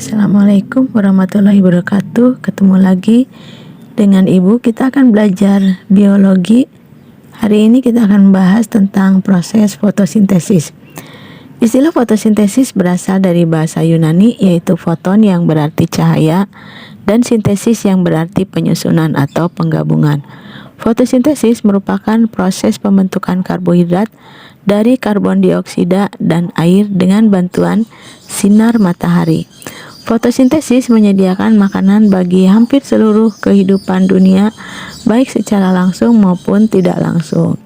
Assalamualaikum warahmatullahi wabarakatuh. Ketemu lagi dengan Ibu. Kita akan belajar biologi. Hari ini kita akan membahas tentang proses fotosintesis. Istilah fotosintesis berasal dari bahasa Yunani, yaitu foton yang berarti cahaya dan sintesis yang berarti penyusunan atau penggabungan. Fotosintesis merupakan proses pembentukan karbohidrat dari karbon dioksida dan air dengan bantuan sinar matahari. Fotosintesis menyediakan makanan bagi hampir seluruh kehidupan dunia, baik secara langsung maupun tidak langsung.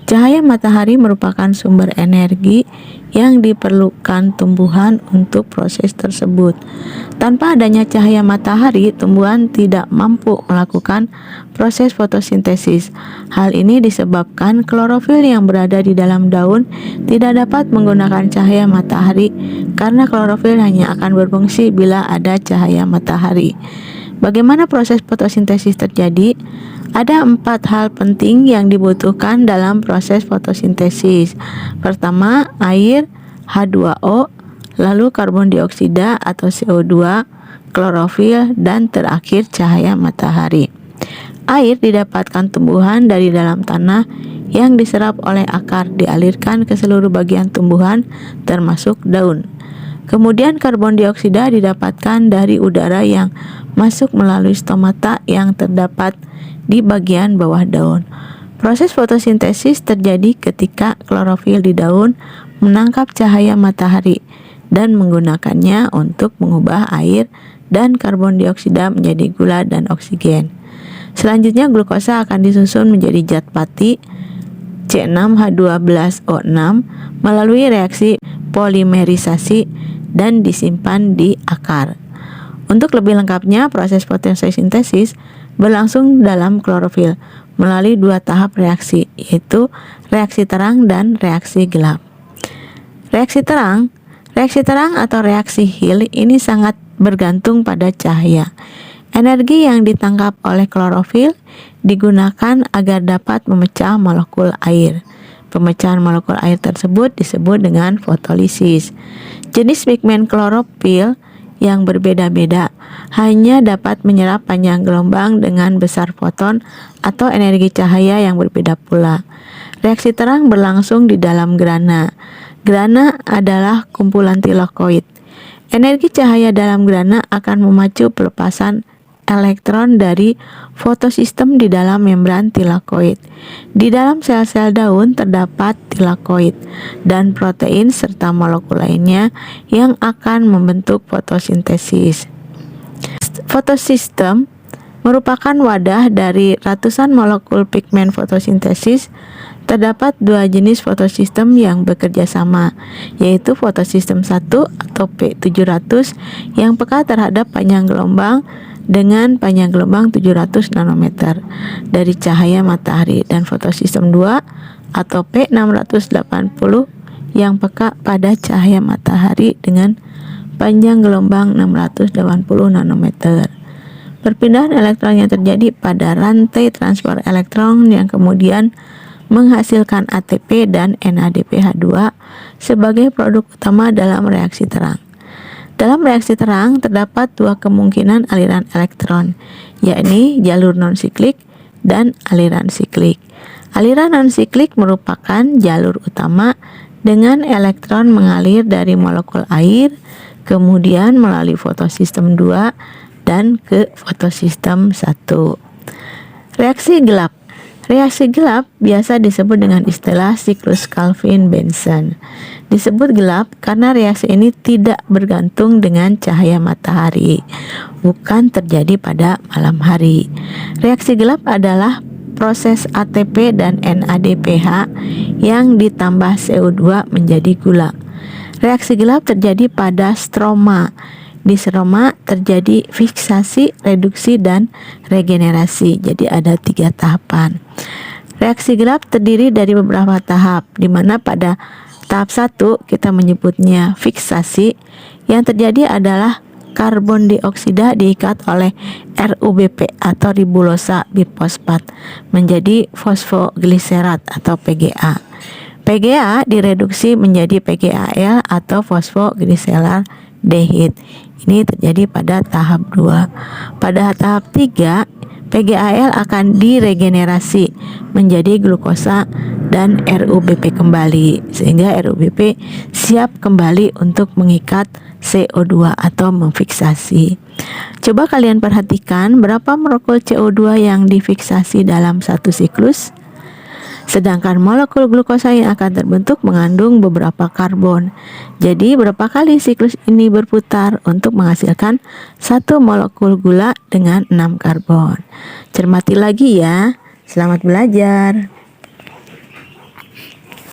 Cahaya matahari merupakan sumber energi yang diperlukan tumbuhan untuk proses tersebut. Tanpa adanya cahaya matahari, tumbuhan tidak mampu melakukan proses fotosintesis. Hal ini disebabkan klorofil yang berada di dalam daun tidak dapat menggunakan cahaya matahari karena klorofil hanya akan berfungsi bila ada cahaya matahari. Bagaimana proses fotosintesis terjadi? Ada 4 hal penting yang dibutuhkan dalam proses fotosintesis. Pertama, air, H2O, lalu karbon dioksida atau CO2, klorofil, dan terakhir cahaya matahari. Air didapatkan tumbuhan dari dalam tanah yang diserap oleh akar, dialirkan ke seluruh bagian tumbuhan termasuk daun. Kemudian karbon dioksida didapatkan dari udara yang masuk melalui stomata yang terdapat di bagian bawah daun. Proses fotosintesis terjadi ketika klorofil di daun menangkap cahaya matahari dan menggunakannya untuk mengubah air dan karbon dioksida menjadi gula dan oksigen. Selanjutnya glukosa akan disusun menjadi zat pati C6H12O6 melalui reaksi polimerisasi dan disimpan di akar. Untuk lebih lengkapnya, proses fotosintesis berlangsung dalam klorofil melalui 2 tahap reaksi, yaitu reaksi terang dan reaksi gelap. Reaksi terang atau reaksi Hill ini sangat bergantung pada cahaya. Energi yang ditangkap oleh klorofil digunakan agar dapat memecah molekul air. Pemecahan molekul air tersebut disebut dengan fotolisis. Jenis pigmen klorofil yang berbeda-beda hanya dapat menyerap panjang gelombang dengan besar foton atau energi cahaya yang berbeda pula. Reaksi terang berlangsung di dalam grana. Grana adalah kumpulan tilakoid. Energi cahaya dalam grana akan memacu pelepasan elektron dari fotosistem di dalam membran tilakoid. Di dalam sel-sel daun terdapat tilakoid dan protein serta molekul lainnya yang akan membentuk fotosintesis. Fotosistem merupakan wadah dari ratusan molekul pigmen fotosintesis. Terdapat 2 jenis fotosistem yang bekerja sama, yaitu fotosistem 1 atau P700 yang peka terhadap panjang gelombang dengan panjang gelombang 700 nanometer dari cahaya matahari, dan fotosistem 2 atau P680 yang peka pada cahaya matahari dengan panjang gelombang 680 nanometer. Perpindahan elektron yang terjadi pada rantai transport elektron yang kemudian menghasilkan ATP dan NADPH2 sebagai produk utama dalam reaksi terang. Dalam reaksi terang terdapat 2 kemungkinan aliran elektron, yakni jalur non-siklik dan aliran siklik. Aliran non-siklik merupakan jalur utama dengan elektron mengalir dari molekul air, kemudian melalui fotosistem 2 dan ke fotosistem 1. Reaksi gelap. Reaksi gelap biasa disebut dengan istilah siklus Calvin-Benson. Disebut gelap karena reaksi ini tidak bergantung dengan cahaya matahari, bukan terjadi pada malam hari. Reaksi gelap adalah proses ATP dan NADPH yang ditambah CO2 menjadi gula. Reaksi gelap terjadi pada stroma. Di stroma terjadi fiksasi, reduksi, dan regenerasi. Jadi ada 3 tahapan. Reaksi gelap terdiri dari beberapa tahap, di mana pada tahap 1 kita menyebutnya fiksasi. Yang terjadi adalah karbon dioksida diikat oleh RUBP atau ribulosa bifosfat menjadi fosfogliserat atau PGA. PGA direduksi menjadi PGAL atau fosfogliseral aldehid. Ini terjadi pada tahap 2. Pada tahap 3, PGAL akan diregenerasi menjadi glukosa dan RUBP kembali, sehingga RUBP siap kembali untuk mengikat CO2 atau memfiksasi. Coba kalian perhatikan berapa molekul CO2 yang difiksasi dalam satu siklus. Sedangkan molekul glukosa yang akan terbentuk mengandung beberapa karbon. Jadi berapa kali siklus ini berputar untuk menghasilkan satu molekul gula dengan 6 karbon. Cermati lagi ya. Selamat belajar.